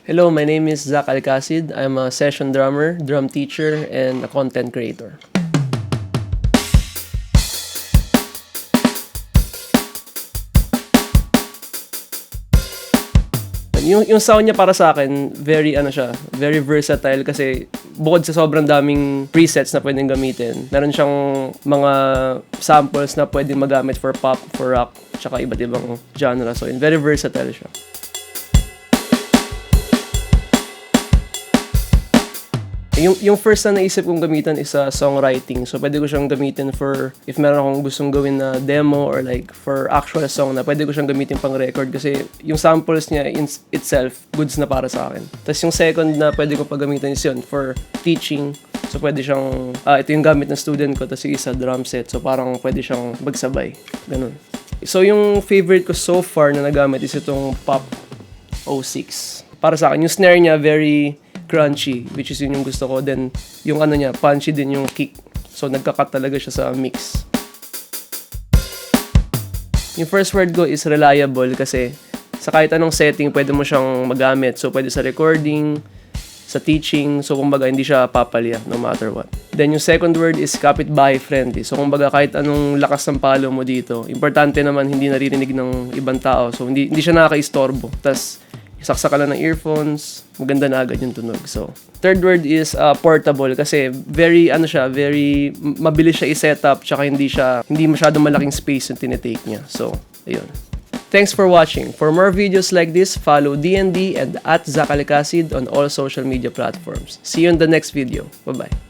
Hello, my name is Zach Alcacid. I'm a session drummer, drum teacher, and a content creator. Yung sound niya para sa akin, very versatile kasi bukod sa sobrang daming presets na pwedeng gamitin, meron siyang mga samples na pwedeng magamit for pop, for rock, tsaka iba't ibang genre. So, very versatile siya. Yung first na naisip kong gamitan is songwriting. So, pwede ko siyang gamitin for if meron akong gustong gawin na demo or like for actual song na pwede ko siyang gamitin pang record kasi yung samples niya in itself, goods na para sa akin. Tapos yung second na pwede ko paggamitan is yun for teaching. So, pwede siyang, ito yung gamit ng student ko, tapos yung isa drum set. So, parang pwede siyang magsabay. Ganun. So, yung favorite ko so far na nagamit is itong Pop 06. Para sa akin, yung snare niya very crunchy, which is yun yung gusto ko. Then, yung ano niya, punchy din yung kick. So, nagka-cut talaga siya sa mix. Yung first word ko is reliable kasi sa kahit anong setting, pwede mo siyang magamit. So, pwede sa recording, sa teaching. So, kumbaga, hindi siya papalya no matter what. Then, yung second word is kapitbahay friendly. So, kumbaga, kahit anong lakas ng palo mo dito, importante naman hindi naririnig ng ibang tao. So, hindi siya nakaka-istorbo. Tas saksa ka lang ng earphones, maganda na agad yung tunog. So, third word is portable kasi very mabilis siya i-set up tsaka hindi masyadong malaking space yung tinitake niya. So, ayun. Thanks for watching. For more videos like this, follow DND and @Zach Alcacid on all social media platforms. See you in the next video. Bye-bye.